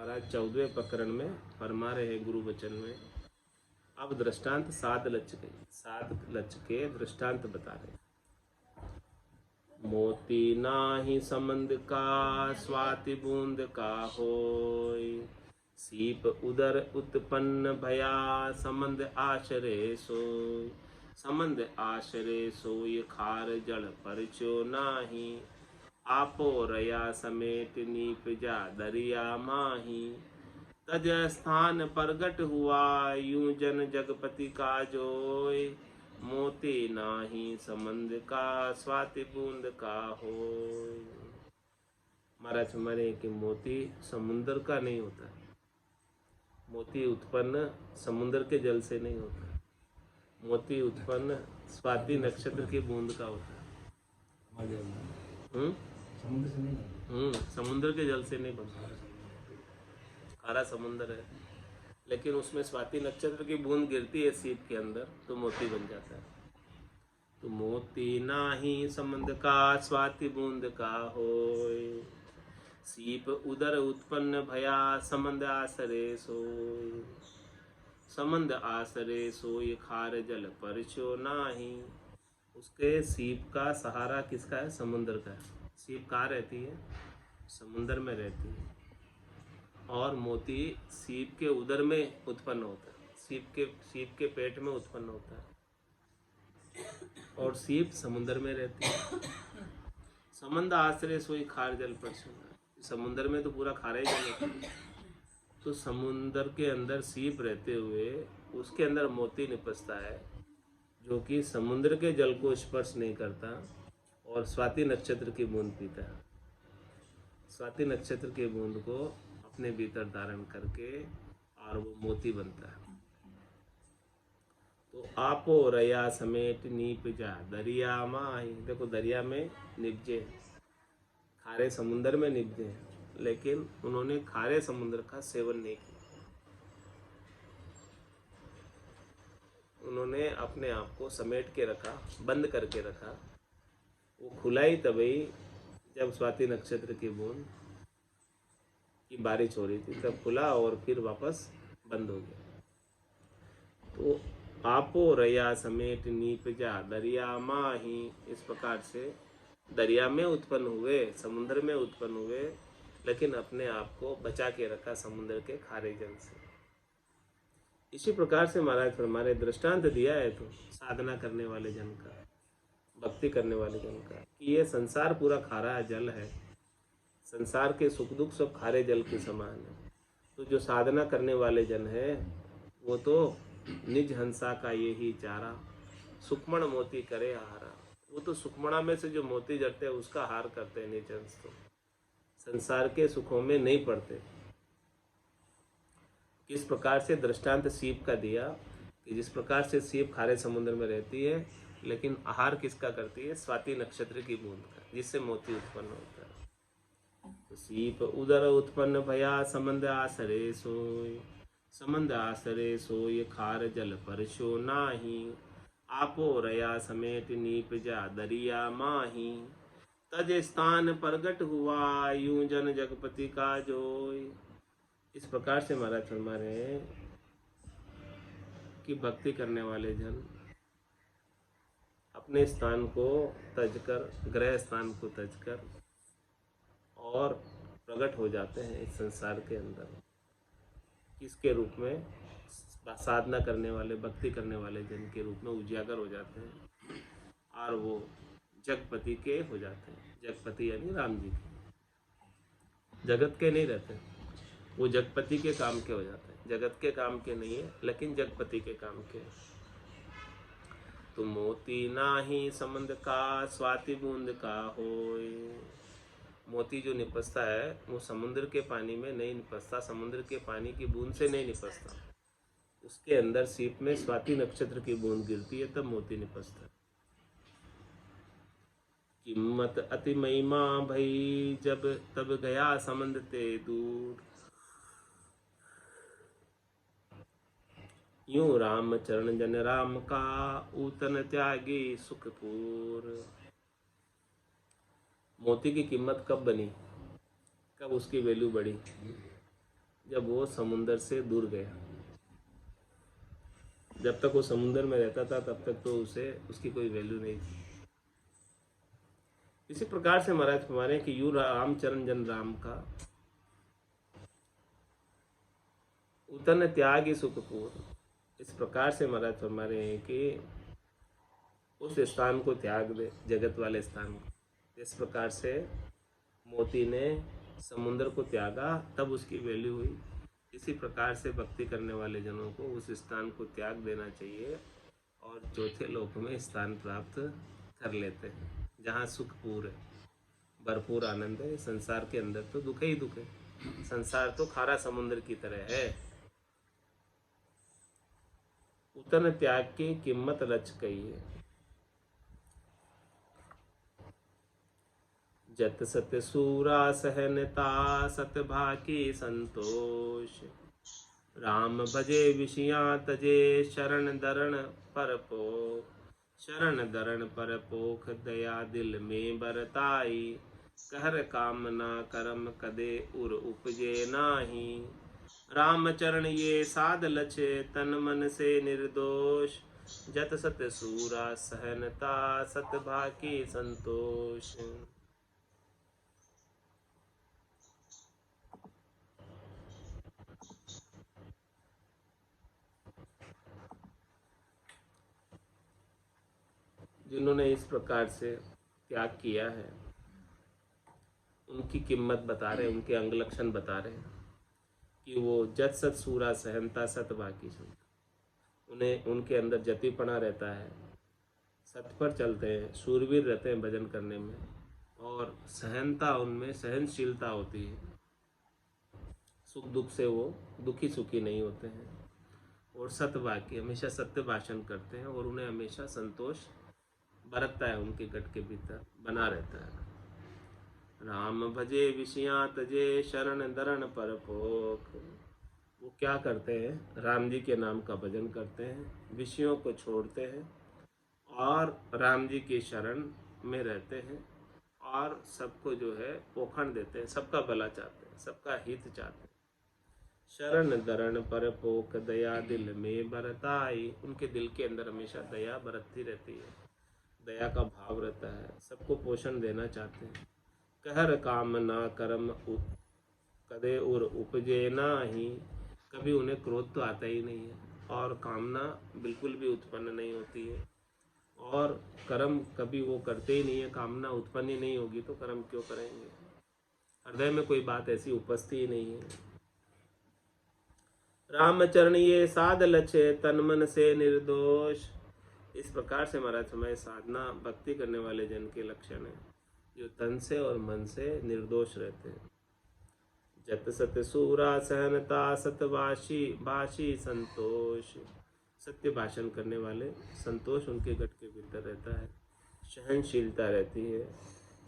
महाराज 14वें प्रकरण में फरमा रहे हैं गुरु वचन में। अब दृष्टांत 7 लच के दृष्टांत बता रहे। मोती नाही संबंध का स्वाति बूंद का होय, सीप उदर उत्पन्न भया संबंध आश्रय सोय। संबंध आश्रय सोय खार जल परचो नाही, आपो रया समेत नीप जा दरिया माही। तज स्थान प्रगट हुआ यूं जन जगपति का जोय, मोती नाही संबंध का स्वाति बूंद का होय। महाराज हमारे कि मोती समुद्र का नहीं होता, मोती उत्पन्न समुद्र के जल से नहीं होता, मोती उत्पन्न स्वाति नक्षत्र की बूंद का होता है। समुद्र से नहीं, समुद्र के जल से नहीं बनता, खारा समुद्र है लेकिन उसमें स्वाति नक्षत्र की बूंद गिरती है सीप के अंदर तो मोती बन जाता है। तो मोती नाही संबंध का स्वाति बूंद का होय, सीप उदर उत्पन्न भया संबंध आसरे सोय। संबंध आसरे सोय खार जल परचो नाही। उसके सीप का सहारा किसका है? समुद्र का है। सीप कहाँ रहती है? समुद्र में रहती है। और मोती सीप के उदर में उत्पन्न होता है, सीप के पेट में उत्पन्न होता है और सीप समुद्र में रहती है। संबंध आश्रय सोई खार जल पर समुद्र में तो पूरा खारा ही जल होता है। तो समुद्र के अंदर सीप रहते हुए उसके अंदर मोती निपसता है जो कि समुद्र के जल को स्पर्श नहीं करता और स्वाति नक्षत्र की बूंद पीता है। स्वाति नक्षत्र की बूंद को अपने भीतर धारण करके और वो मोती बनता है। तो आपो रया समेत नीप जा दरिया माही। देखो दरिया में निपजे, खारे समुद्र में निपजे, लेकिन उन्होंने खारे समुद्र का सेवन नहीं किया। उन्होंने अपने आप को समेट के रखा, बंद करके रखा। वो खुला ही तभी जब स्वाति नक्षत्र की बूंद की बारिश हो रही थी, तब खुला और फिर वापस बंद हो गया। तो आपो रया समेत नीप जा दरिया माही। इस प्रकार से दरिया में उत्पन्न हुए, समुद्र में उत्पन्न हुए, लेकिन अपने आप को बचा के रखा समुद्र के खारे जल से। इसी प्रकार से महाराज हमारे दृष्टांत दिया है तो साधना करने वाले जन का, भक्ति करने वाले जन का, कि ये संसार पूरा खारा जल है, संसार के सुख दुख सब खारे जल के समान है। तो जो साधना करने वाले जन है वो तो निज हंसा का ये ही चारा, सुक्ष्मण मोती करे हारा। वो तो सुक्ष्मणा में से जो मोती जड़ते हैं उसका हार करते हैं निज हंस, तो संसार के सुखों में नहीं पड़ते। किस प्रकार से दृष्टांत सीप का दिया कि जिस प्रकार से सीप खारे समुद्र में रहती है लेकिन आहार किसका करती है? स्वाति नक्षत्र की बूंद का, जिससे मोती उत्पन्न होता है। तो सीप उदर उत्पन्न भया संबंध आसरे सोय। संबंध आसरे सोय खार जल परशो नाही। आपो रया समेत नीप जा दरिया माही। तज स्थान प्रगट हुआ यूं जन जगपति का जोय। इस प्रकार से महाराज फरमा रहे हैं कि भक्ति करने वाले जन अपने स्थान को तजकर, ग्रह स्थान को तजकर और प्रकट हो जाते हैं इस संसार के अंदर। किसके रूप में? साधना करने वाले, भक्ति करने वाले जन के रूप में उजागर हो जाते हैं और वो जगपति के हो जाते हैं। जगपति यानी राम जी के, जगत के नहीं रहते, वो जगपति के काम के हो जाते हैं। जगत के काम के नहीं है लेकिन जगपति के काम के। तो मोती नाही संबंध का स्वाति बूंद का होय। मोती जो निपसता है वो समुद्र के पानी में नहीं निपसता, समुद्र के पानी की बूंद से नहीं निपसता। उसके अंदर सीप में स्वाति नक्षत्र की बूंद गिरती है तब मोती निपसता है। किम्मत अति महिमा भई जब तब गया समंद ते दूर। यूं राम चरण जन राम का ऊतन त्यागी सुखपूर। मोती की कीमत कब बनी, कब उसकी वैल्यू बढ़ी? जब वो समुंदर से दूर गया। जब तक वो समुंदर में रहता था तब तक तो उसे उसकी कोई वैल्यू नहीं थी। इसी प्रकार से महाराज फरमाने कि यूं रामचरण जन राम का उतन त्याग सुखपूर। इस प्रकार से महाराज फरमा रहे हैं कि उस स्थान को त्याग दे, जगत वाले स्थान को। इस प्रकार से मोती ने समुद्र को त्यागा, तब उसकी वैल्यू हुई। इसी प्रकार से भक्ति करने वाले जनों को उस स्थान को त्याग देना चाहिए और चौथे लोक में स्थान प्राप्त कर लेते हैं, जहाँ सुखपूर है, भरपूर आनंद है। संसार के अंदर तो दुख ही दुख है। संसार तो खारा समुद्र की तरह है। उतन त्याग की कीमत रच गई है। जत सत सूरा सहनता सत भाकी संतोष। राम भजे विषया तजे शरण दरण पर पोख। शरण दरण पर पोख दया दिल में बरताई। कहर कामना करम कदे उर उपजे नाही। राम चरण ये साध लछे तन मन से निर्दोष। जत सत सूरा सहनता सत भाकी संतोष। जिन्होंने इस प्रकार से त्याग किया है उनकी कीमत बता रहे, उनके अंग लक्षण बता रहे हैं कि वो जत सत सूरा सहनता सत बाकी संत। उन्हें उनके अंदर जतिपना रहता है, सत पर चलते हैं, शूरवीर रहते हैं भजन करने में, और सहनता, उनमें सहनशीलता होती है। सुख दुख से वो दुखी सुखी नहीं होते हैं। और सत्यवाक्य, हमेशा सत्य भाषण करते हैं और उन्हें हमेशा संतोष बरतता है, उनके गट के भीतर बना रहता है। राम भजे विषया तजे शरण दरण पर पोख। वो क्या करते हैं? राम जी के नाम का भजन करते हैं, विषयों को छोड़ते हैं और राम जी की शरण में रहते हैं और सबको जो है पोखण देते हैं, सबका भला चाहते हैं, सबका हित चाहते हैं। शरण दरण पर पोख दया दिल में बरताई। उनके दिल के अंदर हमेशा दया बरतती रहती है, दया का भाव रहता है, सबको पोषण देना चाहते हैं। कहर काम ना करम कदे उर उपजे नाही। कभी उन्हें क्रोध तो आता ही नहीं है और कामना बिल्कुल भी उत्पन्न नहीं होती है, और कर्म कभी वो करते ही नहीं है। कामना उत्पन्न ही नहीं होगी तो कर्म क्यों करेंगे? हृदय में कोई बात ऐसी उपस्थित ही नहीं है। रामचरण ये साध लछे तन मन से निर्दोष। इस प्रकार से महाराज समय साधना भक्ति करने वाले जन के लक्षण है, जो तन से और मन से निर्दोष रहते हैं। जत सत सूरा सहनता सतवाशी भाषी संतोष। सत्य भाषण करने वाले, संतोष उनके गट के भीतर रहता है, सहनशीलता रहती है,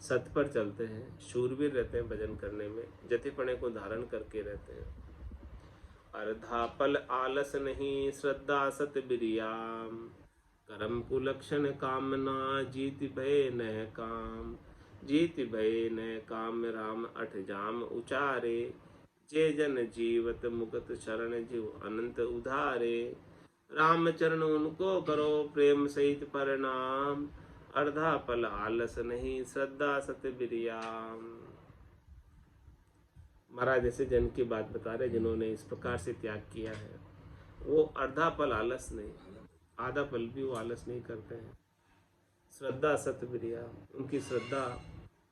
सत पर चलते हैं, शूरवीर रहते हैं भजन करने में, जतिपने को धारण करके रहते हैं। अर्धापल आलस नहीं श्रद्धा सत बिरियाम। कर्म कुलक्षण कामना जीत भय न काम। जीत भय न काम राम अठ जाम उचारे। जे जन जीवत मुकत शरण जीव अनंत उधारे। राम चरण उनको करो प्रेम सहित प्रणाम। अर्धा पल आलस नहीं श्रद्धा सत बिरियाम। महाराज ऐसे जन की बात बता रहे जिन्होंने इस प्रकार से त्याग किया है। वो अर्धा पल आलस नहीं, आधा पल भी वो आलस नहीं करते हैं। श्रद्धा सत बिरिया, उनकी श्रद्धा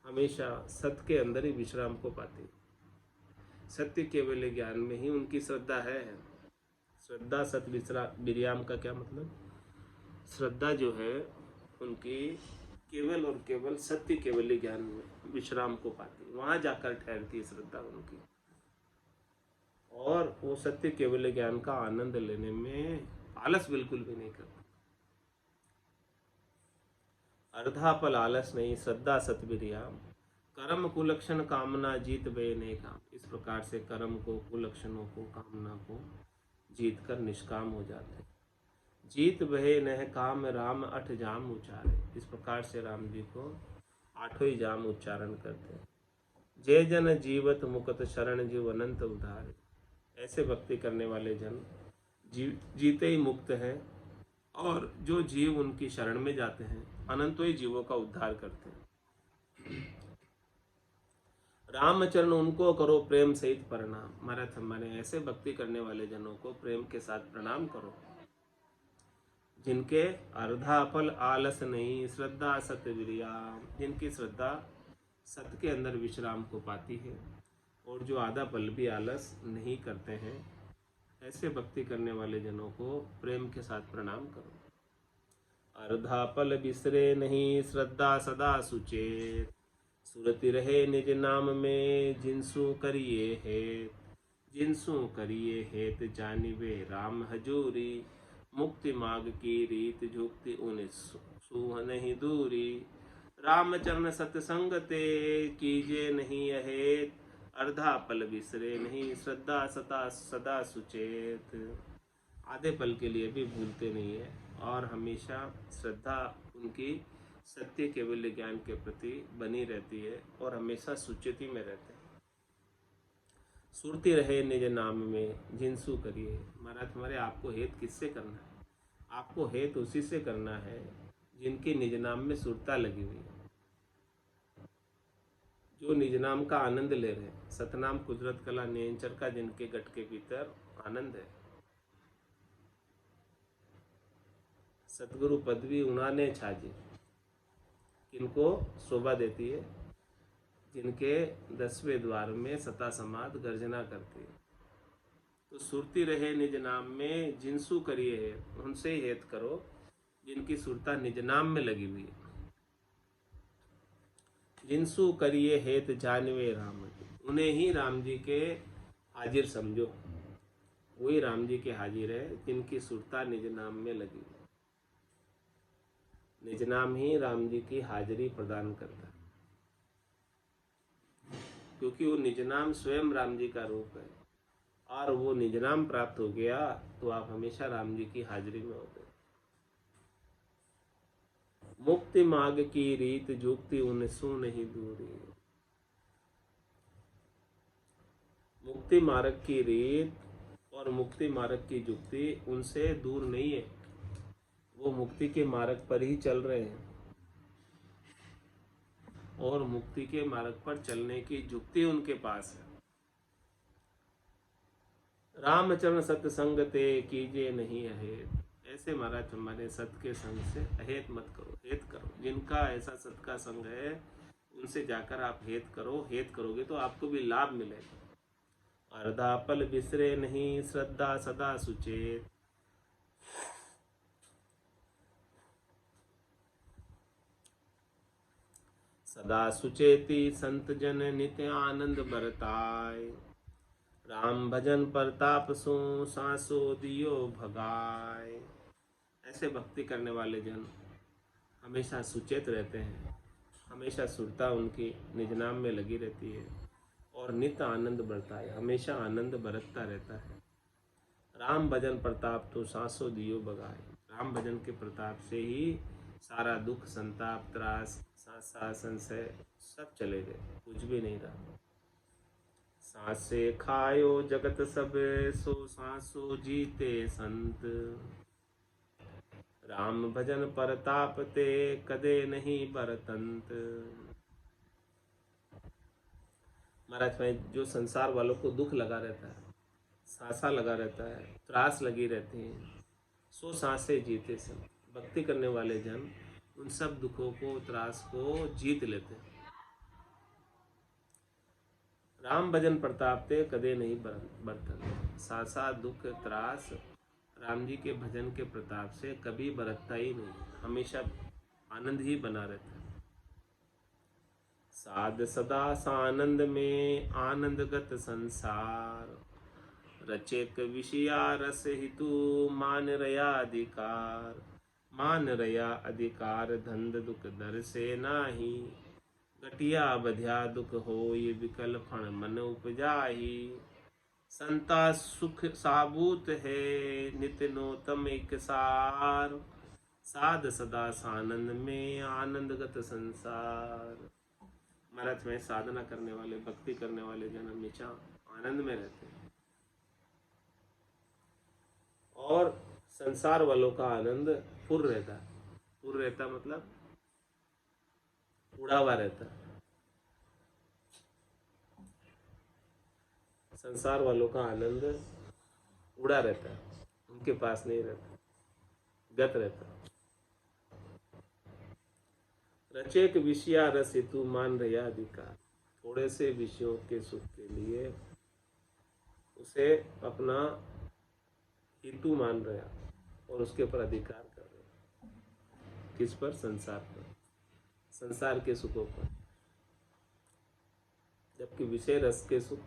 हमेशा सत्य के अंदर ही विश्राम को पाती। सत्य केवल ज्ञान में ही उनकी श्रद्धा है। श्रद्धा सत बिरियाम का क्या मतलब? श्रद्धा जो है उनकी केवल और केवल सत्य केवल ज्ञान में विश्राम को पाती, वहां जाकर ठहरती है श्रद्धा उनकी, और वो सत्य केवल ज्ञान का आनंद लेने में आलस बिल्कुल भी नहीं करती। अर्धा पल आलस नहीं श्रद्धा सतबिरियाम। कर्म कुलक्षण कामना जीत बे ने काम। इस प्रकार से कर्म को, कुलक्षणों को, कामना को जीत कर निष्काम हो जाते हैं। जीत बहे नह काम राम अठ जाम उचारे। इस प्रकार से राम जी को आठों ही जाम उच्चारण करते हैं। जय जन जीवत मुकत शरण जीव अनंत उधारे। ऐसे भक्ति करने वाले जन जीते ही मुक्त हैं, और जो जीव उनकी शरण में जाते हैं अनंतों ही जीवों का उद्धार करते हैं। रामचरण उनको करो प्रेम सहित प्रणाम। महाराज हमारे ऐसे भक्ति करने वाले जनों को प्रेम के साथ प्रणाम करो, जिनके अर्धा फल आलस नहीं, श्रद्धा सत्य विरिया, जिनकी श्रद्धा सत्य के अंदर विश्राम को पाती है, और जो आधा पल भी आलस नहीं करते हैं। ऐसे भक्ति करने वाले जनों को प्रेम के साथ प्रणाम करो। अर्धा पल बिसरे नहीं, श्रद्धा सदा सुचेत, सुरति रहे निज नाम में, जिनसु करिए हेत, जिनसु करिए हेत जानिबे राम हजूरी, मुक्ति मार्ग की रीत झुकती उन सूह नहीं दूरी, रामचरण सत्संग ते कीजे नहीं अहेत, अर्धा पल बिसरे नहीं, श्रद्धा सदा सुचेत। आधे पल के लिए भी भूलते नहीं है, और हमेशा श्रद्धा उनकी सत्य केवल ज्ञान के प्रति बनी रहती है, और हमेशा सुचेती में रहते हैं। सुरती रहे निज नाम में, जिनसु करिए। महाराज हमारे आपको हेत किससे करना है? आपको हेत उसी से करना है जिनकी निज नाम में सुरता लगी हुई है, जो निज नाम का आनंद ले रहे हैं। सतनाम कुदरत कला नियंचर का जिनके गट के भीतर आनंद है। सतगुरु पदवी उन्होंने छाजी, किनको शोभा देती है? जिनके 10वें द्वार में सता समाध गर्जना करती है। तो सुरती रहे निज नाम में, जिनसु करिए है, उनसे ही हेत करो जिनकी सुरता निज नाम में लगी हुई है। जिनसु करिए हेत जानवे राम, उन्हें ही राम जी के हाजिर समझो। वही राम जी के हाजिर है जिनकी सुरता निज नाम में लगी हुई। निज नाम ही राम जी की हाजिरी प्रदान करता है, क्योंकि वो निज नाम स्वयं राम जी का रूप है, और वो निज नाम प्राप्त हो गया तो आप हमेशा राम जी की हाजिरी में होते। मुक्ति मार्ग की रीत जुक्ति उनसु नहीं दूरी। मुक्ति मार्ग की रीत और मुक्ति मार्ग की जुक्ति उनसे दूर नहीं है, वो मुक्ति के मार्ग पर ही चल रहे हैं, और मुक्ति के मार्ग पर चलने की जुक्ति उनके पास है। रामचरण सत्संग ते कीजिए नहीं अहेत। ऐसे महाराज हमारे सत्य के संग से अहेत मत करो, हेत करो। जिनका ऐसा सत्य का संग है उनसे जाकर आप हेत करो। हेत करोगे तो आपको भी लाभ मिलेगा। अर्धा पल बिसरे नहीं, श्रद्धा सदा सुचेत। सदा सुचेती संत जन नित्य आनंद बरताय। राम भजन प्रताप सो सांसो दियो भगाए। ऐसे भक्ति करने वाले जन हमेशा सुचेत रहते हैं, हमेशा सुरता उनकी निज नाम में लगी रहती है, और नित्य आनंद बढ़ता है, हमेशा आनंद बरतता रहता है। राम भजन प्रताप तो सांसो दियो भगाए। राम भजन के प्रताप से ही सारा दुख, संताप, त्रास, सांसा, संशय सब चले गए, कुछ भी नहीं रहा। सांसे खायो जगत सब, सो सांसो जीते संत। राम भजन परताप ते कदे नहीं बरतंत। महाराज भाई, जो संसार वालों को दुख लगा रहता है, सांसा लगा रहता है, त्रास लगी रहती है, सो सांसे जीते संत। भक्ति करने वाले जन उन सब दुखों को, त्रास को जीत लेते हैं। राम भजन प्रताप ते कदे नहीं बरतन। सांसा, दुख, त्रास राम जी के भजन के प्रताप से कभी बरतता ही नहीं, हमेशा आनंद ही बना रहता है। साध सदा सानंद में, आनंदगत संसार। रचेक विषया रस हितु, मान रया अधिकार। मान रया अधिकार, धंध दुख दर से नाही। घटिया बधिया दुख हो, ये विकल फण मन उपजाही। संता सुख साबूत है, नित्य नोतम एक सार। साध सदा सानंद में, आनंदगत संसार। महाराज में साधना करने वाले, भक्ति करने वाले जन हमेशा आनंद में रहते हैं। और संसार वालों का आनंद फुर रहता है। फुर रहता मतलब उड़ा हुआ रहता है। संसार वालों का आनंद उड़ा रहता है, उनके पास नहीं रहता, गत रहता है। रचेक विषया रस हेतु मान रहा अधिकार। थोड़े से विषयों के सुख के लिए उसे अपना हेतु मान रहा और उसके ऊपर अधिकार कर रहा। किस पर? संसार पर, संसार के सुखों पर। जबकि विषय रस के सुख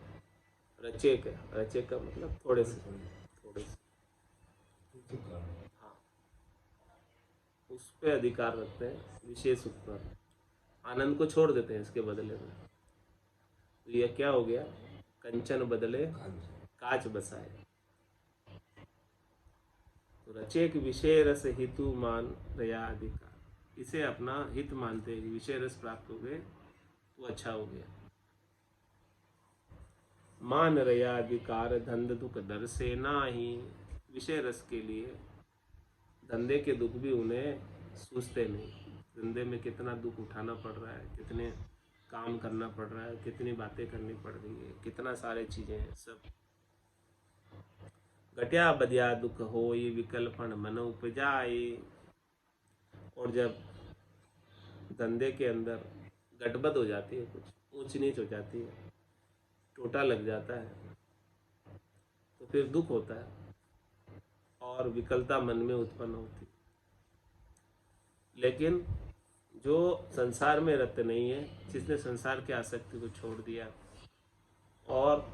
रचेक है। रचेक का मतलब थोड़े से, थोड़े से, हाँ, उस पे अधिकार रखते हैं, विषय सुख पर। आनंद को छोड़ देते हैं इसके बदले में। तो यह क्या हो गया? कंचन बदले काच बसाए। तो रचेक विषय रस हितु मान रया अधिकार। इसे अपना हित मानते हैं, विषय रस प्राप्त हो गए तो अच्छा हो गया। मान रया अधिकार धंध दुख दर से नाही। विषय रस के लिए धंधे के दुख भी उन्हें सूझते नहीं। धंधे में कितना दुख उठाना पड़ रहा है, कितने काम करना पड़ रहा है, कितनी बातें करनी पड़ रही है, कितना सारे चीजें हैं, सब घटिया बदिया दुख हो ये विकल्पन मन उपजाए। और जब धंधे के अंदर गड़बड़ हो जाती है, कुछ ऊंच नीच हो जाती है, टोटा लग जाता है, तो फिर दुख होता है और विकलता मन में उत्पन्न होती है। लेकिन जो संसार में रत नहीं है, जिसने संसार की आसक्ति को छोड़ दिया और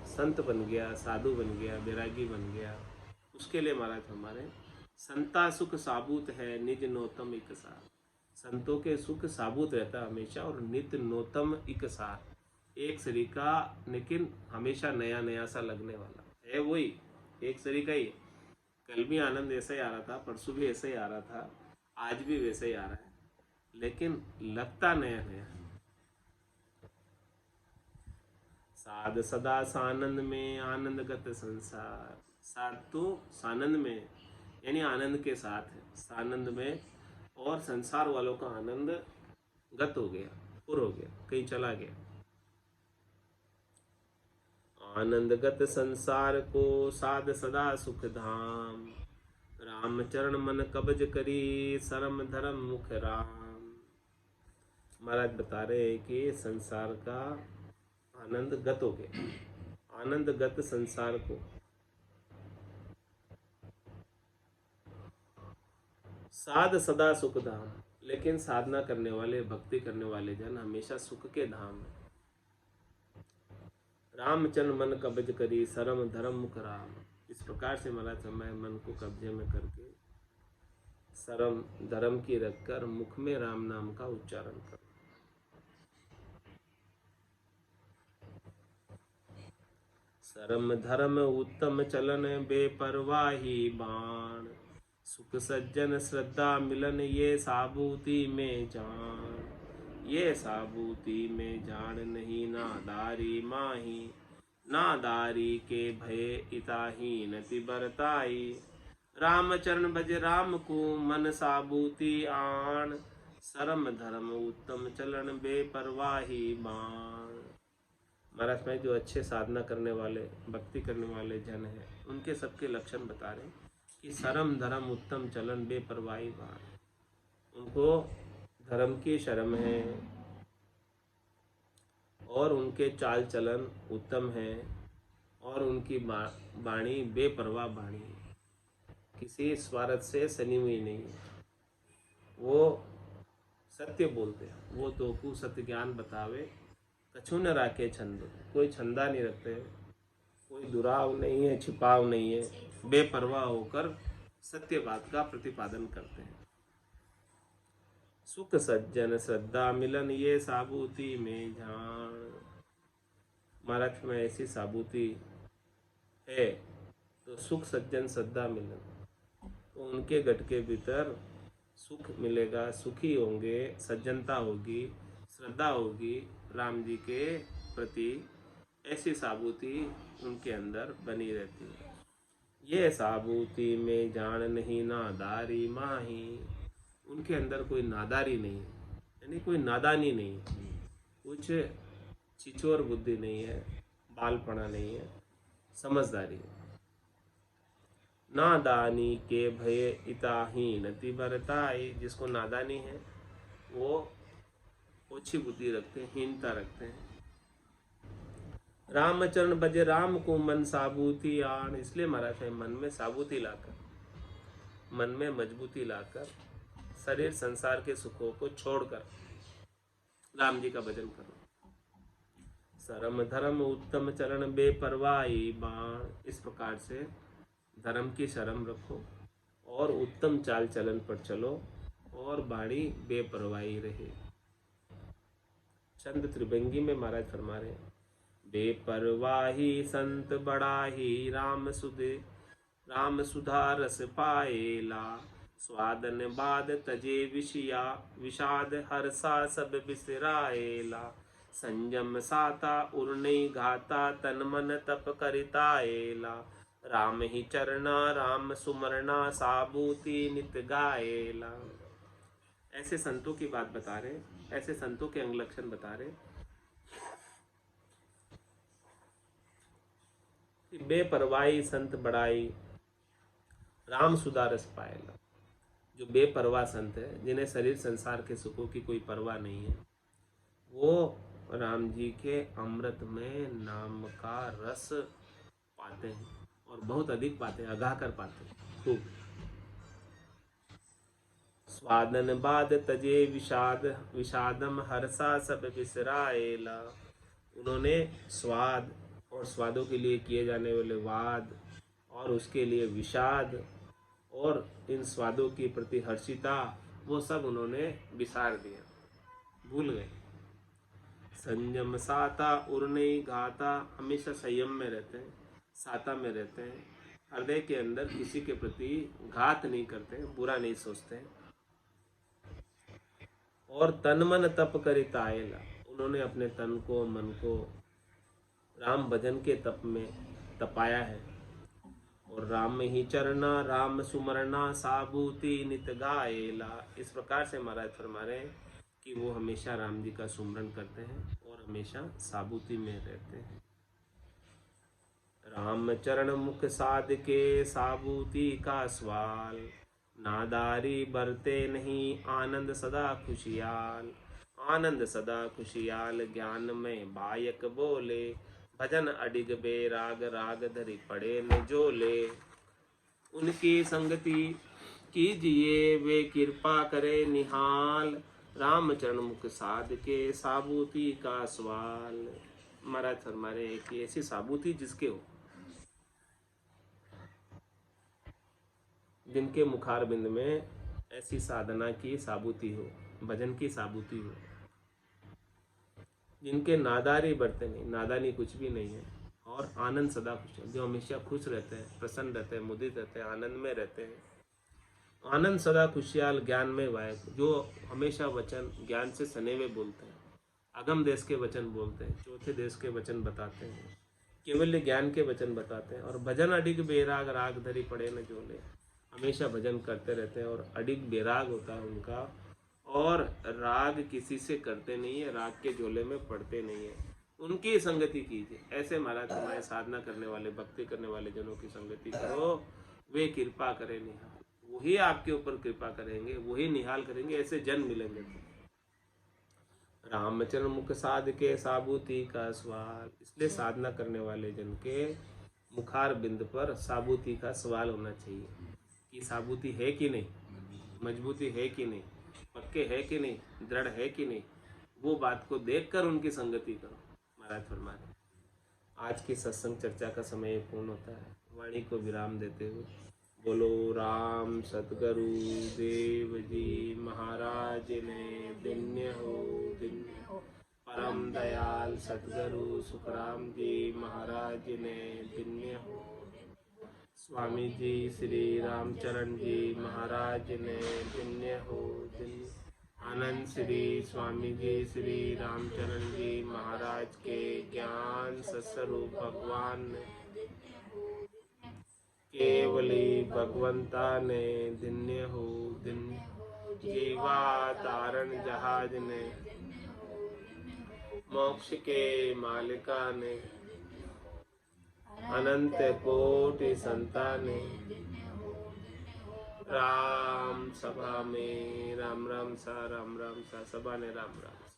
संत बन गया, साधु बन गया, बैरागी बन गया, उसके लिए महाराज हमारे संता सुख साबूत है निज नोतम इकसार। संतों के सुख साबूत रहता है हमेशा, और नित्य नोतम इकसार, एक सरीका लेकिन हमेशा नया नया सा लगने वाला है। वही एक सरीका ही है। कल भी आनंद ऐसा ही आ रहा था, परसों भी ऐसा ही आ रहा था, आज भी वैसे ही आ रहा है, लेकिन लगता नया नया। साध सदा सानंद में आनंदगत संसार। साध तो सानंद में यानी आनंद के साथ है, सानंद में, और संसार वालों का आनंद गत हो गया, पूर हो गया, कहीं चला गया। आनंदगत संसार को साध सदा सुख धाम। रामचरण मन कबज करी शरम धर्म मुख राम। महाराज बता रहे हैं कि संसार का आनंद गत हो गया। आनंद गत संसार को साध सदा सुख धाम। लेकिन साधना करने वाले, भक्ति करने वाले जन हमेशा सुख के धाम है। रामचंद्र मन कब्ज करी शरम धर्म मुख राम। इस प्रकार से महाराज समय मन को कब्जे में करके शरम धर्म की रखकर मुख में राम नाम का उच्चारण करो। शरम धर्म उत्तम चलन बेपरवाही बाण। सुख सज्जन श्रद्धा मिलन ये साबूती में जान। ये साबूती में जान नहीं नादारी माही। नादारी के भय इताहीन तिबरताई। रामचरण भज राम को मन साबूती आन। शरम धर्म उत्तम चलन बेपरवाही बाण। महाराज में जो अच्छे साधना करने वाले, भक्ति करने वाले जन हैं, उनके सबके लक्षण बता रहे कि शरम धर्म उत्तम चलन बेपरवाही बाण। उनको धर्म की शर्म है और उनके चाल चलन उत्तम है और उनकी वाणी बेपरवाह वाणी है, किसी स्वार्थ से सनी हुई नहीं है। वो सत्य बोलते हैं। वो तो को सत्य ज्ञान बतावे कछु न राखे छंद। कोई छंदा नहीं रखते, कोई दुराव नहीं है, छिपाव नहीं है, बेपरवाह होकर सत्य बात का प्रतिपादन करते हैं। सुख सज्जन श्रद्धा मिलन ये साबूती में जान। महाराज में ऐसी साबूती है तो सुख सज्जन श्रद्धा मिलन, तो उनके गट के भीतर सुख मिलेगा, सुखी होंगे, सज्जनता होगी, श्रद्धा होगी राम जी के प्रति। ऐसी साबूती उनके अंदर बनी रहती है। ये साबूती में जान नहीं नादारी माही। उनके अंदर कोई नादारी नहीं है, यानी कोई नादानी नहीं है, कुछ छिछोर बुद्धि नहीं है, बालपना नहीं है, समझदारी है। नादानी के भय इताहीन तिबरताई। जिसको नादानी है वो ओछी बुद्धि रखते हैं, हीनता रखते हैं। रामचरण बजे राम को मन साबूती आन। इसलिए महाराज है मन में साबूती लाकर, मन में मजबूती लाकर, शरीर संसार के सुखों को छोड़कर राम जी का भजन करो। सरम धर्म उत्तम चरण बेपरवाही बाण। इस प्रकार से धर्म की शर्म रखो और उत्तम चाल चलन पर चलो और बाणी बेपरवाही रहे। चंद त्रिभंगी में महाराज फरमा रहे हैं, बेपरवाही संत बड़ा ही राम सुधा रस पाएला। स्वादन बाद तजे विषया विषाद हर्षा सब बिसराएला। संयम साता उर्णई घाता तन मन तप करिताएला। राम ही चरना राम सुमरना साबूती नित गाएला। ऐसे संतों की बात बता रहे, ऐसे संतों के अंग लक्षण बता रहे। बेपरवाही संत बड़ाई राम सुधारस पाएगा। जो बेपरवाह संत है, जिन्हें शरीर संसार के सुखों की कोई परवाह नहीं है, वो राम जी के अमृत में नाम का रस पाते हैं और बहुत अधिक पाते हैं, अगाह कर पाते हैं खूब। स्वादन बाद तजे विषादम हर्षा सब बिसराएला। उन्होंने स्वाद और स्वादों के लिए किए जाने वाले वाद और उसके लिए विषाद और इन स्वादों की प्रति हर्षिता, वो सब उन्होंने विसार दिया, भूल गए। संयम साता उर्णई घाता। हमेशा संयम में रहते हैं, साता में रहते हैं, हृदय के अंदर किसी के प्रति घात नहीं करते, बुरा नहीं सोचते। और तन मन तप करिताएला। उन्होंने अपने तन को मन को राम भजन के तप में तपाया है। और राम ही चरना राम सुमरना साबूती नित गाएला। इस प्रकार से महाराज फरमा रहे हैं कि वो हमेशा राम जी का सुमरन करते हैं और हमेशा साबूती में रहते हैं। राम चरण मुख साध के साबूती का स्वाल। नादारी बरते नहीं आनंद सदा खुशियाल। आनंद सदा खुशियाल ज्ञान में बायक बोले। भजन अडिग बेराग राग धरी पड़े निजोले। उनकी संगति कीजिए वे कृपा करे निहाल। रामचरण मुख साध के साबूती का सवाल। महाराज फरमा रहे हैं कि ऐसी साबूती जिसके हो, जिनके मुखार बिंद में ऐसी साधना की साबूती हो, भजन की साबूती हो, जिनके नादारी बरते नहीं, नादानी कुछ भी नहीं है, और आनंद सदा खुश है, जो हमेशा खुश रहते हैं, प्रसन्न रहते हैं, मुदित रहते हैं, आनंद में रहते हैं। आनंद सदा खुशियाल ज्ञान में वायक, जो हमेशा वचन ज्ञान से सने हुए बोलते हैं, अगम देश के वचन बोलते हैं, चौथे देश के वचन बताते हैं, केवल ज्ञान के वचन बताते हैं। और भजन अडिग बेराग राग धरी पड़े न जोले, हमेशा भजन करते रहते हैं और अडिग बेराग होता है उनका, और राग किसी से करते नहीं है, राग के झोले में पड़ते नहीं है। उनकी संगति कीजिए। ऐसे महाराज हमारे साधना करने वाले, भक्ति करने वाले जनों की संगति करो, वे कृपा करें निहाल, वही आपके ऊपर कृपा करेंगे, वही निहाल करेंगे, ऐसे जन मिलेंगे। रामचरण मुख साध के साबूती का सवाल। इसलिए साधना करने वाले जन के मुखार बिंद पर साबूती का सवाल होना चाहिए कि साबूती है कि नहीं, मजबूती है कि नहीं, पक्के है कि नहीं, दृढ़ है कि नहीं। वो बात को देखकर उनकी संगति करो। महाराज फरमा रहे आज की सत्संग चर्चा का समय पूर्ण होता है। वाणी को विराम देते हुए बोलो राम सतगुरु देव जी महाराज ने धन्य हो, धन्य हो। परम दयाल सतगुरु सुखराम जी महाराज ने धन्य हो। स्वामी जी श्री रामचरण जी महाराज ने धन्य हो, धन्य। आनंद श्री स्वामी जी श्री रामचरण जी महाराज के ज्ञान सत्स्वरूप भगवान के केवली भगवंता ने दिन्य हो दिन्य जीवा तारण जहाज ने मोक्ष के मालिका ने अनंत कोटि संताने राम सभा में राम राम सा सभा ने राम राम सा।